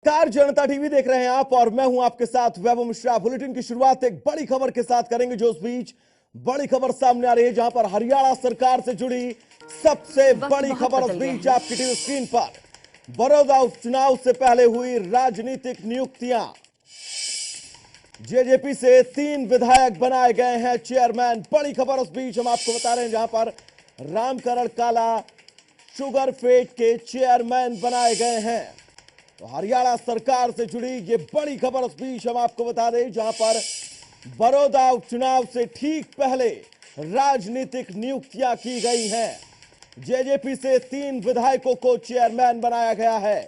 Car जनता TV देख रहे हैं आप और मैं हूं आपके साथ वैभव मिश्रा। बुलेटिन की शुरुआत एक बड़ी खबर के साथ करेंगे, जो उस बीच बड़ी खबर सामने आ रही है, जहां पर हरियाणा सरकार से जुड़ी सबसे बड़ी खबर उस बीच आपकी टीवी स्क्रीन पर। बड़ौदा उपचुनाव से पहले हुई राजनीतिक नियुक्तियां। जेजेपी से 3 विधायक बनाए गए हैं चेयरमैन। बड़ी खबर उस बीच हम आपको बता रहे हैं, जहां पर रामकरण काला शुगर फेड के चेयरमैन बनाए गए हैं। तो हरियाणा सरकार से जुड़ी ये बड़ी खबर उस बीच हम आपको बता दें, जहां पर बड़ौदा उपचुनाव से ठीक पहले राजनीतिक नियुक्तियां की गई हैं। जेजेपी से 3 विधायकों को चेयरमैन बनाया गया है।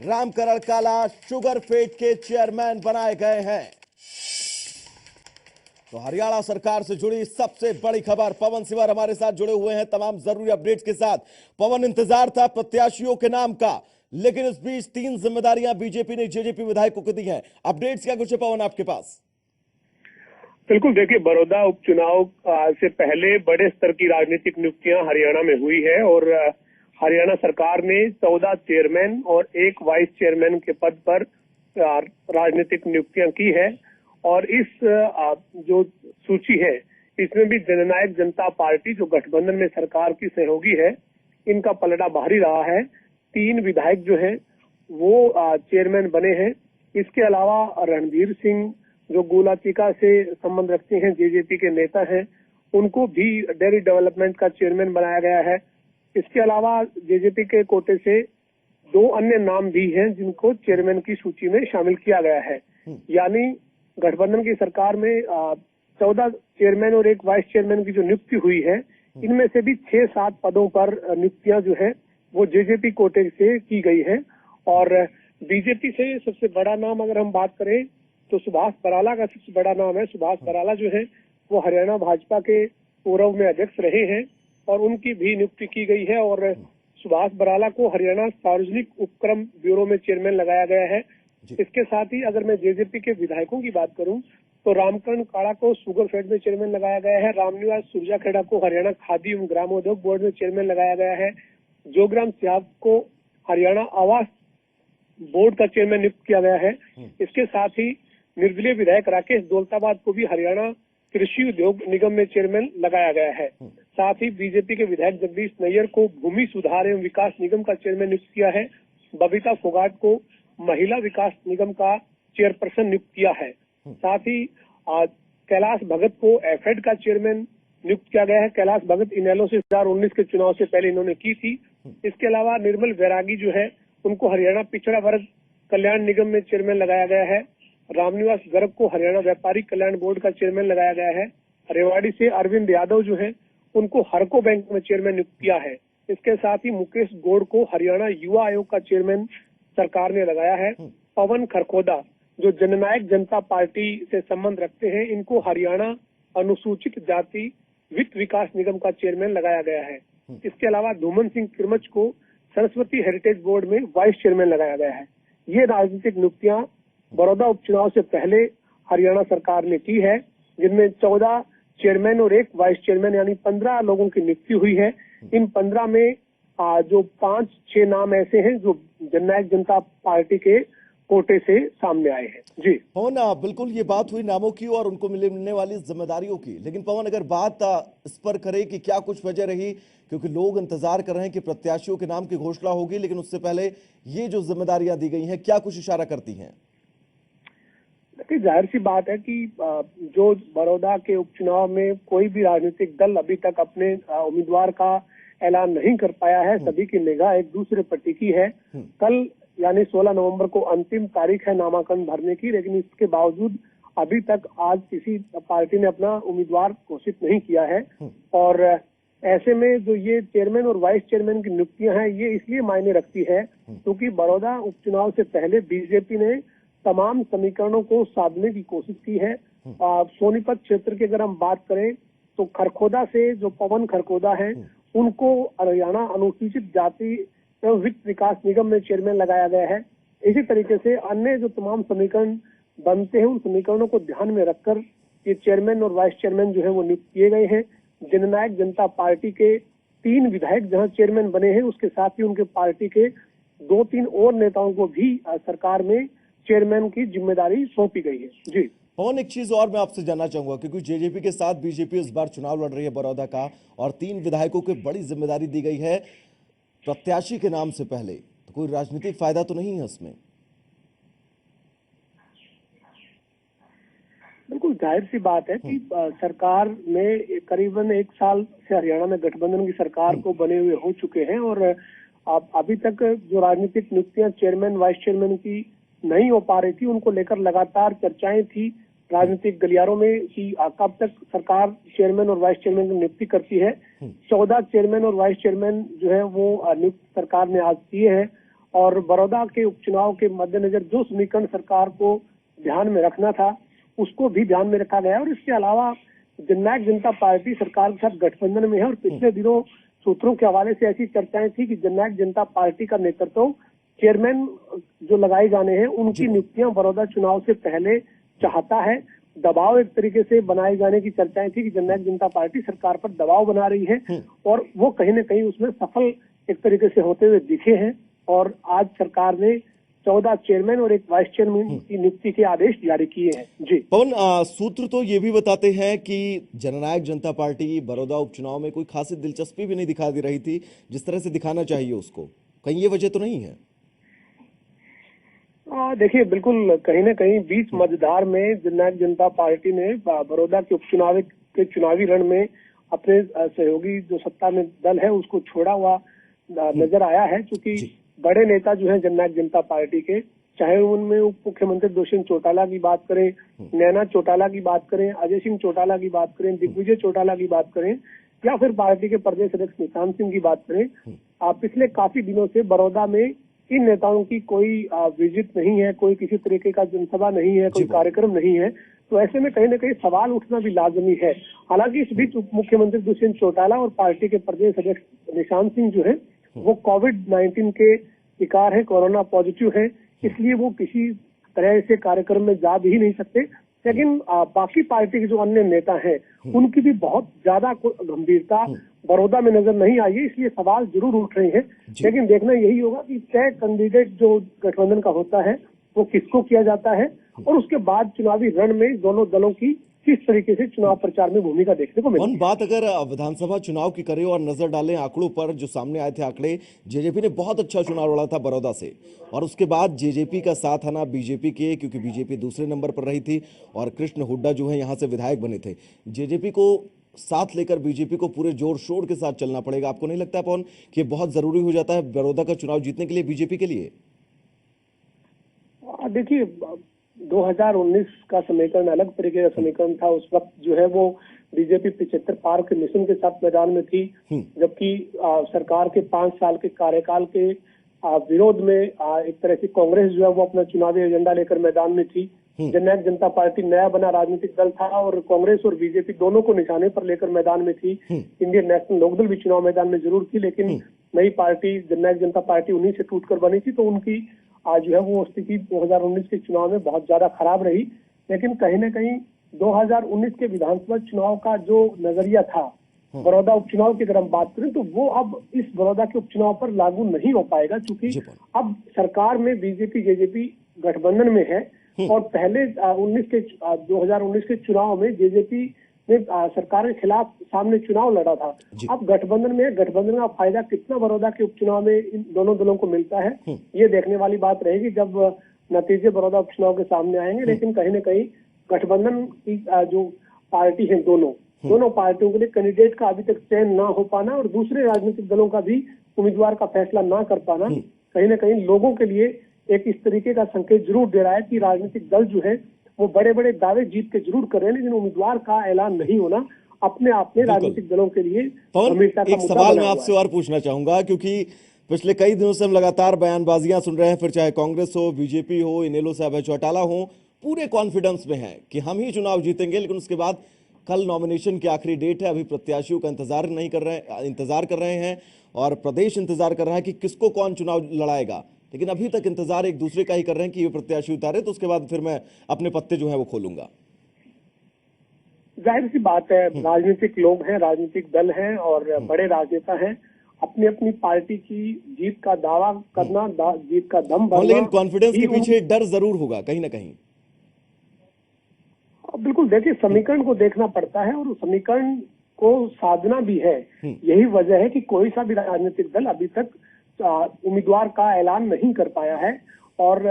रामकरण काला शुगर फेड के चेयरमैन बनाए गए हैं। तो हरियाणा सरकार से जुड़ी सबसे बड़ी खबर। पवन सिवर हमारे साथ जुड़े हुए हैं तमाम जरूरी अपडेट्स के साथ। पवन, इंतजार था प्रत्याशियों के नाम का, लेकिन इस बीच 3 जिम्मेदारियां बीजेपी ने जेजेपी विधायकों को दी हैं। अपडेट्स क्या कुछ है पवन आपके पास? बिल्कुल, देखिए, बड़ौदा उपचुनाव से पहले बड़े स्तर की राजनीतिक नियुक्तियां हरियाणा में हुई है और हरियाणा सरकार ने 14 चेयरमैन और 1 वाइस चेयरमैन के पद पर राजनीतिक नियुक्तियां की है। और इस जो सूची है, इसमें भी जननायक जनता पार्टी, जो गठबंधन में सरकार की सहयोगी है, इनका पलड़ा भारी रहा है। 3 विधायक जो है वो चेयरमैन बने हैं। इसके अलावा रणधीर सिंह, जो गोलाचिका से संबंध रखते हैं, जेजेपी के नेता हैं, उनको भी डेयरी डेवलपमेंट का चेयरमैन बनाया गया है। इसके अलावा जेजेपी के कोटे से 2 अन्य नाम भी हैं, जिनको चेयरमैन की सूची में शामिल किया गया है। यानी गठबंधन की सरकार में 14 चेयरमैन और 1 वाइस चेयरमैन की जो नियुक्ति हुई है, इनमें से भी 6-7 पदों पर नियुक्तियां जो है वो जेजेपी कोटे से की गई है। और बीजेपी से सबसे बड़ा नाम अगर हम बात करें तो सुभाष बराला का सबसे बड़ा नाम है। सुभाष बराला जो है वो हरियाणा भाजपा के पूर्व में अध्यक्ष रहे हैं और उनकी भी नियुक्ति की गई है। और सुभाष बराला को हरियाणा सार्वजनिक उपक्रम ब्यूरो में चेयरमैन लगाया गया है। इसके साथ ही अगर मैं जेजेपी के विधायकों की बात करूं तो रामकरण काला को शुगर फेड में चेयरमैन लगाया गया है। रामनिवास सुरजाखेड़ा को हरियाणा खादी एवं ग्रामोद्योग बोर्ड में चेयरमैन लगाया गया है। जोग्राम सिहाग को हरियाणा आवास बोर्ड का चेयरमैन नियुक्त किया गया है। इसके साथ ही निर्दलीय विधायक राकेश दौलताबाद को भी हरियाणा कृषि उद्योग निगम में चेयरमैन लगाया गया है। साथ ही बीजेपी के विधायक जगदीश नैयर को भूमि सुधार एवं विकास निगम का चेयरमैन नियुक्त किया है। बबीता फोगाट को महिला विकास निगम का चेयरपर्सन नियुक्त किया है। साथ ही कैलाश भगत को एफेड का चेयरमैन नियुक्त किया गया है। कैलाश भगत इनेलो से 2019 के चुनाव से पहले इन्होंने की थी। इसके अलावा निर्मल बैरागी जो है उनको हरियाणा पिछड़ा वर्ग कल्याण निगम में चेयरमैन लगाया गया है। रामनिवास गर्ग को हरियाणा व्यापारिक कल्याण बोर्ड का चेयरमैन लगाया गया है। रेवाड़ी से अरविंद यादव जो है उनको हरको बैंक में चेयरमैन नियुक्त किया है। इसके साथ ही मुकेश गौड़ को हरियाणा युवा आयोग का चेयरमैन सरकार ने लगाया है। पवन खरखोदा, जो जननायक जनता पार्टी से संबंध रखते हैं, इनको हरियाणा अनुसूचित जाति वित्त विकास निगम का चेयरमैन लगाया गया है। इसके अलावा धूमन सिंह किरमच को सरस्वती हेरिटेज बोर्ड में वाइस चेयरमैन लगाया गया है। ये राजनीतिक नियुक्तियां बड़ौदा उपचुनाव से पहले हरियाणा सरकार ने की है, जिनमें 14 चेयरमैन और 1 वाइस चेयरमैन यानी 15 लोगों की नियुक्ति हुई है। इन 15 में जो 5-6 नाम ऐसे हैं जो जननायक जनता पार्टी के कोटे से सामने आए हैं। जी पवन, बिल्कुल ये बात हुई नामों की और उनको मिलने वाली जिम्मेदारियों की, लेकिन पवन अगर बात इस पर करें कि क्या कुछ वजह रही, क्योंकि लोग इंतजार कर रहे हैं कि प्रत्याशियों के नाम की घोषणा होगी, लेकिन उससे पहले ये जो जिम्मेदारियां दी गई हैं, क्या कुछ इशारा करती हैं? देखिए, जाहिर सी बात है कि जो बड़ौदा के उपचुनाव में कोई भी राजनीतिक दल अभी तक अपने उम्मीदवार का ऐलान नहीं कर पाया है। सभी की निगाह एक दूसरे पर टिकी है। कल यानी 16 नवंबर को अंतिम तारीख है नामांकन भरने की, लेकिन इसके बावजूद अभी तक आज किसी पार्टी ने अपना उम्मीदवार घोषित नहीं किया है। और ऐसे में जो ये चेयरमैन और वाइस चेयरमैन की नियुक्तियां हैं, ये इसलिए मायने रखती है क्योंकि बड़ौदा उपचुनाव से पहले बीजेपी ने तमाम समीकरणों को साधने की कोशिश की है। सोनीपत क्षेत्र की अगर हम बात करें तो खरखोदा से जो पवन खरखोदा है, उनको हरियाणा अनुसूचित जाति एवं वित्त विकास निगम में चेयरमैन लगाया गया है। इसी तरीके से अन्य जो तमाम समीकरण बनते हैं, उन समीकरणों को ध्यान में रखकर ये चेयरमैन और वाइस चेयरमैन जो है वो नियुक्त किए गए हैं। जननायक जनता पार्टी के 3 विधायक जहां चेयरमैन बने हैं, उसके साथ ही उनके पार्टी के 2-3 और नेताओं को भी सरकार में चेयरमैन की जिम्मेदारी सौंपी गई है। जी पवन, एक चीज और मैं आपसे जानना चाहूंगा, क्योंकि जेजेपी के साथ बीजेपी इस बार चुनाव लड़ रही है बड़ौदा का, और 3 विधायकों को बड़ी जिम्मेदारी दी गई है प्रत्याशी के नाम से पहले, तो कोई राजनीतिक फायदा तो नहीं है इसमें? बिल्कुल जाहिर सी बात है कि सरकार में करीबन 1 साल से हरियाणा में गठबंधन की सरकार को बने हुए हो चुके हैं, और अब अभी तक जो राजनीतिक नियुक्तियां चेयरमैन वाइस चेयरमैन की नहीं हो पा रही थी, उनको लेकर लगातार चर्चाएं थी राजनीतिक गलियारों में कि कब तक सरकार चेयरमैन और वाइस चेयरमैन की नियुक्ति करती है। 14 चेयरमैन और वाइस चेयरमैन जो है वो नियुक्त सरकार ने आज किए हैं, और बड़ौदा के उपचुनाव के मद्देनजर जो समीकरण सरकार को ध्यान में रखना था उसको भी ध्यान में रखा गया। और इसके अलावा जननायक जनता पार्टी सरकार के साथ गठबंधन में है, और पिछले दिनों सूत्रों के हवाले से ऐसी चर्चाएं थी कि जननायक जनता पार्टी का नेतृत्व चेयरमैन जो लगाए जाने हैं उनकी नियुक्तियां बड़ौदा चुनाव से पहले चाहता है। दबाव एक तरीके से बनाए जाने की चर्चाएं थी कि जननायक जनता पार्टी सरकार पर दबाव बना रही है, और वो कहीं न कहीं उसमें सफल एक तरीके से होते हुए दिखे हैं। और आज सरकार ने 14 चेयरमैन और 1 वाइस चेयरमैन की नियुक्ति के आदेश जारी किए हैं। जी पवन, सूत्र तो ये भी बताते हैं कि जननायक जनता पार्टी बड़ौदा उपचुनाव में कोई खासी दिलचस्पी भी नहीं दिखा दे रही थी जिस तरह से दिखाना चाहिए उसको, कहीं ये वजह तो नहीं है? देखिए, बिल्कुल कहीं न कहीं बीच मझधार में जननायक जनता पार्टी ने बड़ौदा के उपचुनाव के चुनावी रण में अपने सहयोगी जो सत्ता में दल है उसको छोड़ा हुआ नजर आया है। क्योंकि बड़े नेता जो हैं जननायक जनता पार्टी के, चाहे उनमें उप मुख्यमंत्री दुष्यंत चौटाला की बात करें, नैना चौटाला की बात करें, अजय सिंह चौटाला की बात करें, दिग्विजय चौटाला की बात करें, या फिर पार्टी के प्रदेश अध्यक्ष निशांत सिंह की बात करें, पिछले काफी दिनों से बड़ौदा में इन नेताओं की कोई विजिट नहीं है, कोई किसी तरीके का जनसभा नहीं है, कोई कार्यक्रम नहीं है। तो ऐसे में कहीं न कहीं सवाल उठना भी लाजमी है। हालांकि इस बीच उप मुख्यमंत्री दुष्यंत चौटाला और पार्टी के प्रदेश अध्यक्ष निशांत सिंह जो है वो कोविड-19 के शिकार है, कोरोना पॉजिटिव है, इसलिए वो किसी तरह से कार्यक्रम में जा भी नहीं सकते। लेकिन बाकी पार्टी के जो अन्य नेता हैं उनकी भी बहुत ज्यादा गंभीरता बड़ौदा में नजर नहीं आई है, इसलिए सवाल जरूर उठ रहे हैं। लेकिन देखना यही होगा कि तय कैंडिडेट जो गठबंधन का होता है वो किसको किया जाता है, और उसके बाद चुनावी रण में दोनों दलों की किस तरीके से चुनाव प्रचार में भूमिका देखने को मिली। बात अगर विधानसभा चुनाव की करें और नजर डालें आंकड़ों पर जो सामने आए थे आंकड़े, जेजेपी ने बहुत अच्छा चुनाव लड़ा था बड़ौदा से, और उसके बाद जेजेपी का साथ आना बीजेपी के, क्योंकि बीजेपी दूसरे नंबर पर रही थी और कृष्ण हुड्डा जो है यहाँ से विधायक बने थे। जेजेपी को साथ लेकर बीजेपी को पूरे जोर शोर के साथ चलना पड़ेगा। आपको नहीं लगता पवन कि बहुत जरूरी हो जाता है बड़ौदा का चुनाव जीतने के लिए बीजेपी के लिए? देखिए, 2019 का समीकरण अलग तरीके का समीकरण था। उस वक्त जो है वो बीजेपी 75 पार के मिशन के साथ मैदान में थी, जबकि सरकार के 5 साल के कार्यकाल के विरोध में एक तरह से कांग्रेस जो है वो अपना चुनावी एजेंडा लेकर मैदान में थी। जननायक जनता पार्टी नया बना राजनीतिक दल था और कांग्रेस और बीजेपी दोनों को निशाने पर लेकर मैदान में थी। इंडियन नेशनल लोकदल भी चुनाव मैदान में जरूर थी, लेकिन नई पार्टी जननायक जनता पार्टी उन्हीं से टूटकर बनी थी, तो उनकी आज जो है वो स्थिति 2019 के चुनाव में बहुत ज्यादा खराब रही। लेकिन कहीं न कहीं 2019 के विधानसभा चुनाव का जो नजरिया था बड़ौदा उपचुनाव की अगर हम बात करें तो वो अब इस बड़ौदा के उपचुनाव पर लागू नहीं हो पाएगा, क्योंकि अब सरकार में बीजेपी जेजेपी गठबंधन में है, और पहले 2019 के चुनाव में जेजेपी ने सरकार के खिलाफ सामने चुनाव लड़ा था। अब गठबंधन में, गठबंधन का फायदा कितना बड़ौदा के उपचुनाव में इन दोनों दलों को मिलता है, ये देखने वाली बात रहेगी जब नतीजे बड़ौदा उपचुनाव के सामने आएंगे। लेकिन कहीं न कहीं गठबंधन की जो पार्टी है, दोनों पार्टियों के लिए कैंडिडेट का अभी तक चयन ना हो पाना और दूसरे राजनीतिक दलों का भी उम्मीदवार का फैसला ना कर पाना कहीं न कहीं लोगों के लिए एक इस तरीके का संकेत जरूर दे रहा है कि राजनीतिक दल जो है वो बड़े बड़े दावे जीत के जरूर कर रहे हैं, लेकिन उम्मीदवार का ऐलान नहीं होना अपने आप में राजनीतिक दलों के लिए गंभीरता का एक सवाल मैं आपसे और पूछना चाहूंगा, क्योंकि पिछले कई दिनों से हम लगातार बयानबाजियां सुन रहे हैं, फिर चाहे कांग्रेस हो, बीजेपी हो, इनेलो से अभय चौटाला हो, पूरे कॉन्फिडेंस में है कि हम ही चुनाव जीतेंगे। लेकिन उसके बाद कल नॉमिनेशन की आखिरी डेट है, अभी प्रत्याशियों का इंतजार कर रहे हैं और प्रदेश इंतजार कर रहा है कि किसको कौन चुनाव लड़ाएगा। लेकिन अभी तक इंतजार एक दूसरे का ही कर रहे हैं कि ये प्रत्याशी उतारे तो उसके बाद फिर मैं अपने पत्ते जो है वो खोलूंगा। जाहिर सी बात है, राजनीतिक लोग हैं, राजनीतिक दल हैं और बड़े राजनेता हैं, अपनी अपनी पार्टी की जीत का दावा करना, जीत का दम भरना। लेकिन कॉन्फिडेंस के ही पीछे डर जरूर होगा कहीं ना कहीं। बिल्कुल, देखिए समीकरण को देखना पड़ता है और उस समीकरण को साधना भी है। यही वजह है कि कोई सा भी राजनीतिक दल अभी तक उम्मीदवार का ऐलान नहीं कर पाया है और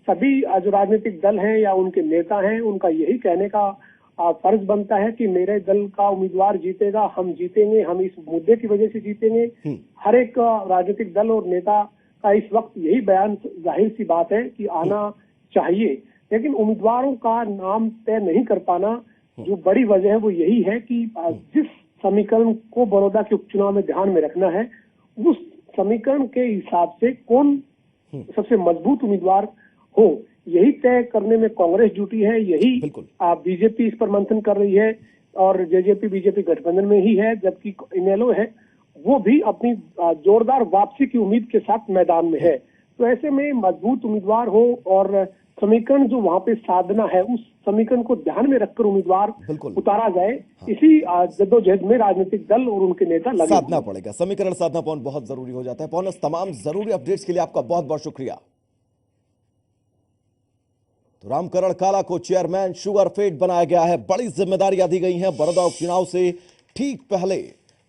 सभी जो राजनीतिक दल हैं या उनके नेता हैं, उनका यही कहने का फर्ज बनता है कि मेरे दल का उम्मीदवार जीतेगा, हम जीतेंगे, हम इस मुद्दे की वजह से जीतेंगे। हर एक राजनीतिक दल और नेता का इस वक्त यही बयान जाहिर सी बात है कि आना चाहिए, लेकिन उम्मीदवारों का नाम तय नहीं कर पाना जो बड़ी वजह है वो यही है कि जिस समीकरण को बड़ौदा के उपचुनाव में ध्यान में रखना है, उस समीकरण के हिसाब से कौन सबसे मजबूत उम्मीदवार हो, यही तय करने में कांग्रेस जुटी है। यही बीजेपी इस पर मंथन कर रही है और जेजेपी बीजेपी गठबंधन में ही है, जबकि इनेलो है वो भी अपनी जोरदार वापसी की उम्मीद के साथ मैदान में है। तो ऐसे में मजबूत उम्मीदवार हो और समीकरण जो वहां पे साधना है, उस समीकरण को ध्यान में रखकर उम्मीदवार उतारा जाए। इसी जद्दोजहद में राजनीतिक दल और उनके नेता लगे साधना पड़ेगा, समीकरण साधना पवन बहुत जरूरी हो जाता है। पवन, तमाम जरूरी अपडेट्स के लिए आपका बहुत बहुत शुक्रिया। तो रामकरण काला को चेयरमैन शुगरफेड बनाया गया है, बड़ी जिम्मेदारियां दी गई हैं। बड़ौदा उपचुनाव से ठीक पहले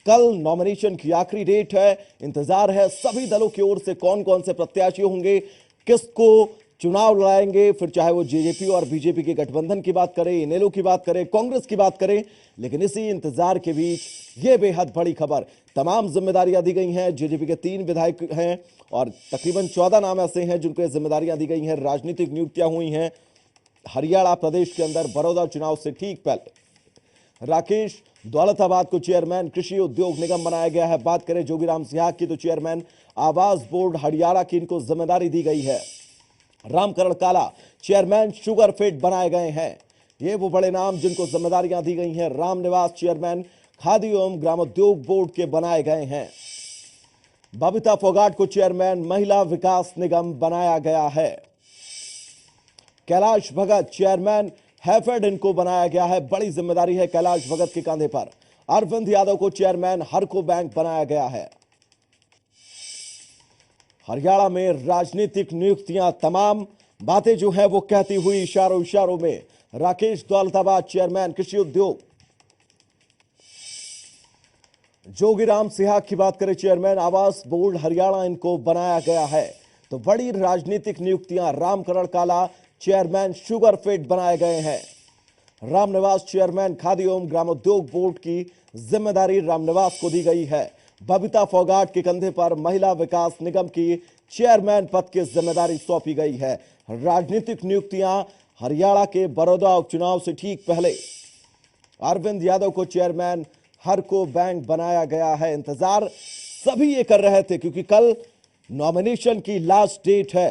कल नॉमिनेशन की आखिरी डेट है। इंतजार है सभी दलों की ओर से कौन कौन से प्रत्याशी होंगे, किसको चुनाव लड़ाएंगे, फिर चाहे वो जेजेपी और बीजेपी के गठबंधन की बात करें, इनेलो की बात करें, कांग्रेस की बात करें। लेकिन इसी इंतजार के बीच ये बेहद बड़ी खबर, तमाम जिम्मेदारियां दी गई हैं। जेजेपी के 3 विधायक हैं और तकरीबन 14 नाम ऐसे हैं जिनको जिम्मेदारियां दी गई हैं, राजनीतिक नियुक्तियां हुई हैं। हरियाणा प्रदेश के अंदर बड़ौदा चुनाव से ठीक पहले राकेश दौलताबाद को चेयरमैन कृषि उद्योग निगम बनाया गया है। बात करें जोगीराम सिंह की तो चेयरमैन आवास बोर्ड हरियाणा की इनको जिम्मेदारी दी गई है। रामकरण काला चेयरमैन शुगरफेड बनाए गए हैं। ये वो बड़े नाम जिनको जिम्मेदारियां दी गई हैं। रामनिवास चेयरमैन खादी एवं ग्रामोद्योग बोर्ड के बनाए गए हैं। बबीता फोगाट को चेयरमैन महिला विकास निगम बनाया गया है। कैलाश भगत चेयरमैन हैफेड इनको बनाया गया है, बड़ी जिम्मेदारी है कैलाश भगत के कंधे पर। अरविंद यादव को चेयरमैन हरको बैंक बनाया गया है। हरियाणा में राजनीतिक नियुक्तियां, तमाम बातें जो हैं वो कहती हुई इशारों इशारों में राकेश दौलताबाद चेयरमैन कृषि उद्योग, जोगीराम सिंह की बात करें चेयरमैन आवास बोर्ड हरियाणा, इनको बनाया गया है। तो बड़ी राजनीतिक नियुक्तियां, रामकरण काला चेयरमैन शुगरफेड बनाए गए हैं। रामनिवास चेयरमैन खादी एवं ग्रामोद्योग बोर्ड की जिम्मेदारी रामनिवास को दी गई है। बबीता फोगाट के कंधे पर महिला विकास निगम की चेयरमैन पद की जिम्मेदारी सौंपी गई है। राजनीतिक नियुक्तियां हरियाणा के बड़ौदा उपचुनाव से ठीक पहले अरविंद यादव को चेयरमैन हरको बैंक बनाया गया है। इंतजार सभी ये कर रहे थे क्योंकि कल नॉमिनेशन की लास्ट डेट है।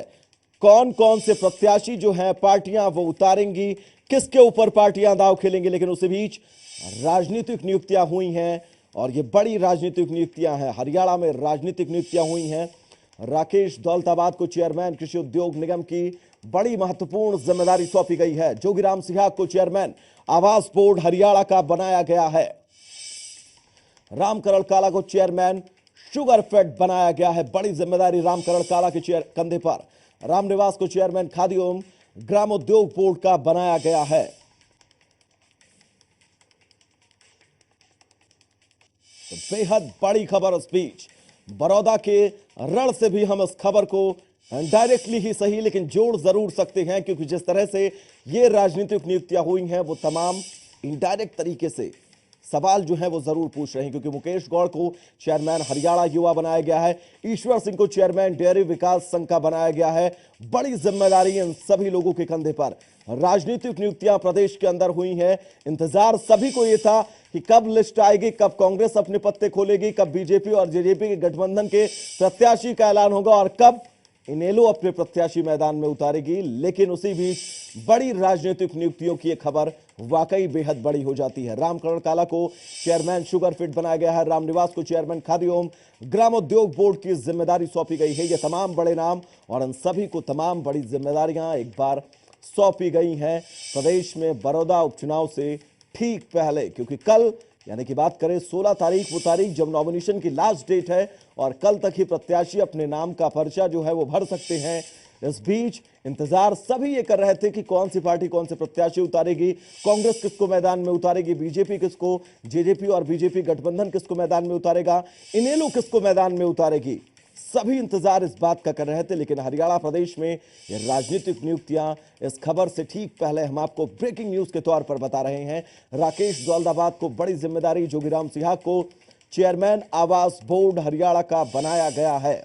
कौन कौन से प्रत्याशी जो हैं पार्टियां वो उतारेंगी, किसके ऊपर पार्टियां दांव खेलेंगी, लेकिन उसी बीच राजनीतिक नियुक्तियां हुई हैं और ये बड़ी राजनीतिक नियुक्तियां हैं। हरियाणा में राजनीतिक नियुक्तियां हुई हैं। राकेश दौलताबाद को चेयरमैन कृषि उद्योग निगम की बड़ी महत्वपूर्ण जिम्मेदारी सौंपी गई है। जोगीराम सिंह को चेयरमैन आवास बोर्ड हरियाणा का बनाया गया है। रामकरण काला को चेयरमैन शुगरफेड बनाया गया है, बड़ी जिम्मेदारी रामकरण काला के कंधे पर। रामनिवास को चेयरमैन खादी एवं ग्रामोद्योग बोर्ड का बनाया गया है। तो बेहद बड़ी खबर इस बीच, बड़ौदा के रण से भी हम इस खबर को डायरेक्टली ही सही लेकिन जोड़ जरूर सकते हैं, क्योंकि जिस तरह से ये राजनीतिक नियुक्तियां हुई हैं वो तमाम इनडायरेक्ट तरीके से सवाल जो है वो जरूर पूछ रहे हैं। क्योंकि मुकेश गौड़ को चेयरमैन हरियाणा युवा बनाया गया है, ईश्वर सिंह को चेयरमैन डेयरी विकास संघ का बनाया गया है। बड़ी जिम्मेदारी इन सभी लोगों के कंधे पर। राजनीतिक नियुक्तियां प्रदेश के अंदर हुई हैं। इंतजार सभी को यह था कि कब लिस्ट आएगी, कब कांग्रेस अपने पत्ते खोलेगी, कब बीजेपी और जेजेपी के गठबंधन के प्रत्याशी का ऐलान होगा और कब इनेलो अपने प्रत्याशी मैदान में उतारेगी। लेकिन उसी बीच बड़ी राजनीतिक नियुक्तियों की यह खबर वाकई बेहद बड़ी हो जाती है। रामकरण काला को चेयरमैन शुगरफेड बनाया गया है। रामनिवास को चेयरमैन खादी एवं ग्रामोद्योग बोर्ड की जिम्मेदारी सौंपी गई है। ये तमाम बड़े नाम और इन सभी को तमाम बड़ी जिम्मेदारियां एक बार सौंपी गई हैं प्रदेश में बड़ौदा उपचुनाव से ठीक पहले, क्योंकि कल यानी कि बात करें 16 तारीख, वो तारीख जब नॉमिनेशन की लास्ट डेट है और कल तक ही प्रत्याशी अपने नाम का पर्चा जो है वो भर सकते हैं। इस बीच इंतजार सभी ये कर रहे थे कि कौन सी पार्टी कौन से प्रत्याशी उतारेगी, कांग्रेस किसको मैदान में उतारेगी, बीजेपी किसको, जेजेपी और बीजेपी गठबंधन किसको मैदान में उतारेगा, इनेलो किसको मैदान में उतारेगी। सभी इंतजार इस बात का कर रहे थे। लेकिन हरियाणा प्रदेश में ये राजनीतिक नियुक्तियां, इस खबर से ठीक पहले हम आपको ब्रेकिंग न्यूज के तौर पर बता रहे हैं। राकेश दौलताबाद को बड़ी जिम्मेदारी, जोगीराम सिंह को चेयरमैन आवास बोर्ड हरियाणा का बनाया गया है।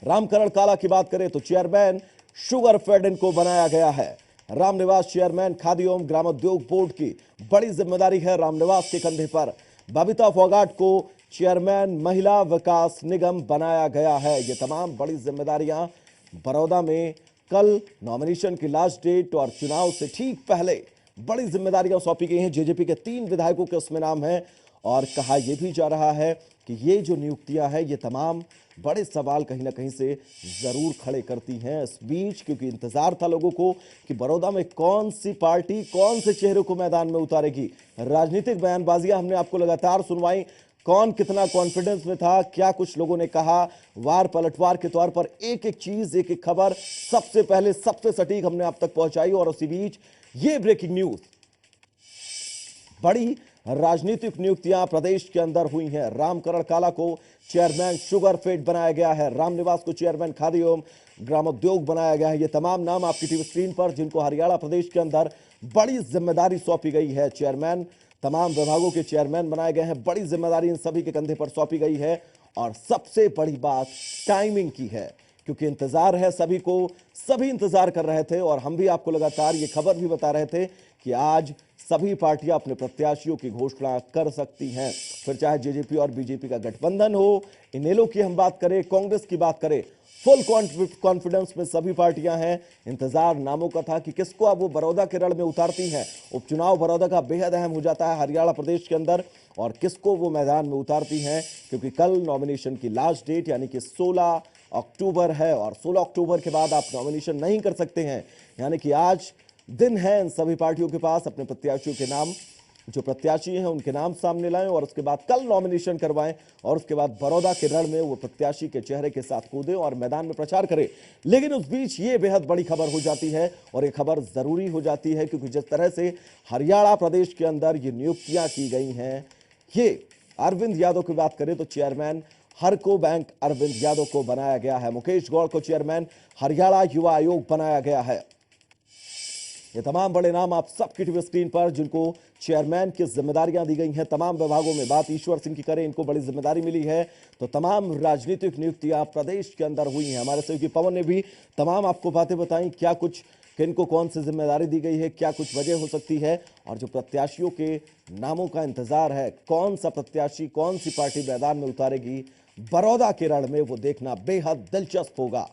रामकरण काला की बात करें तो चेयरमैन शुगर फेड इनको बनाया गया है। रामनिवास चेयरमैन खादी एवं ग्रामोद्योग बोर्ड की बड़ी जिम्मेदारी है रामनिवास के कंधे पर। बबीता फोगाट को चेयरमैन महिला विकास निगम बनाया गया है। ये तमाम बड़ी जिम्मेदारियां बड़ौदा में कल नॉमिनेशन की लास्ट डेट और चुनाव से ठीक पहले बड़ी जिम्मेदारियां सौंपी गई हैं। जेजेपी के 3 विधायकों के उसमें नाम है और कहा यह भी जा रहा है कि ये जो नियुक्तियां हैं ये तमाम बड़े सवाल कहीं ना कहीं से जरूर खड़े करती हैं इस बीच, क्योंकि इंतजार था लोगों को कि बड़ौदा में कौन सी पार्टी कौन से चेहरे को मैदान में उतारेगी। राजनीतिक बयानबाजियां हमने आपको लगातार सुनवाई, कौन कितना कॉन्फिडेंस में था, क्या कुछ लोगों ने कहा, वार पलटवार के तौर पर एक एक चीज, एक एक खबर सबसे पहले सबसे सटीक हमने आप तक पहुंचाई। और उसी बीच ये ब्रेकिंग न्यूज, बड़ी राजनीतिक नियुक्तियां प्रदेश के अंदर हुई हैं। रामकरण काला को चेयरमैन शुगर फेड बनाया गया है, रामनिवास को चेयरमैन खादी एवं ग्रामोद्योग बनाया गया है। ये तमाम नाम आपकी टीवी स्क्रीन पर, जिनको हरियाणा प्रदेश के अंदर बड़ी जिम्मेदारी सौंपी गई है। चेयरमैन, तमाम विभागों के चेयरमैन बनाए गए हैं, बड़ी जिम्मेदारी इन सभी के कंधे पर सौंपी गई है। और सबसे बड़ी बात टाइमिंग की है, क्योंकि इंतजार है सभी को, सभी इंतजार कर रहे थे और हम भी आपको लगातार ये खबर भी बता रहे थे कि आज सभी पार्टियां अपने प्रत्याशियों की घोषणा कर सकती हैं। फिर चाहे जेजेपी और बीजेपी का गठबंधन हो, इनेलो की हम बात करें, कांग्रेस की बात करें, फुल कॉन्फिडेंस में सभी पार्टियां हैं। इंतजार नामों का था कि किसको अब वो बड़ौदा के रण में उतारती हैं। उपचुनाव बड़ौदा का बेहद अहम हो जाता है हरियाणा प्रदेश के अंदर, और किसको वो मैदान में उतारती हैं, क्योंकि कल नॉमिनेशन की लास्ट डेट यानी कि 16 अक्टूबर है और 16 अक्टूबर के बाद आप नॉमिनेशन नहीं कर सकते हैं। यानी कि आज दिन है इन सभी पार्टियों के पास अपने प्रत्याशियों के नाम, जो प्रत्याशी हैं उनके नाम सामने लाएं और उसके बाद कल नॉमिनेशन करवाएं और उसके बाद बड़ौदा के रण में वो प्रत्याशी के चेहरे के साथ कूदें और मैदान में प्रचार करें। लेकिन उस बीच ये बेहद बड़ी खबर हो जाती है और ये खबर जरूरी हो जाती है, क्योंकि जिस तरह से हरियाणा प्रदेश के अंदर ये नियुक्तियां की गई हैं, ये अरविंद यादव की बात करें तो चेयरमैन हरको बैंक अरविंद यादव को बनाया गया है। मुकेश गौड़ को चेयरमैन हरियाणा युवा आयोग बनाया गया है। ये तमाम बड़े नाम आप सबकी टीवी स्क्रीन पर, जिनको चेयरमैन की जिम्मेदारियां दी गई हैं तमाम विभागों में। बात ईश्वर सिंह की करें, इनको बड़ी जिम्मेदारी मिली है, तो तमाम राजनीतिक नियुक्तियां प्रदेश के अंदर हुई हैं। हमारे सहयोगी पवन ने भी तमाम आपको बातें बताई, क्या कुछ किनको कौन सी जिम्मेदारी दी गई है, क्या कुछ वजह हो सकती है, और जो प्रत्याशियों के नामों का इंतजार है, कौन सा प्रत्याशी कौन सी पार्टी मैदान में उतारेगी बड़ौदा के रण में, वो देखना बेहद दिलचस्प होगा।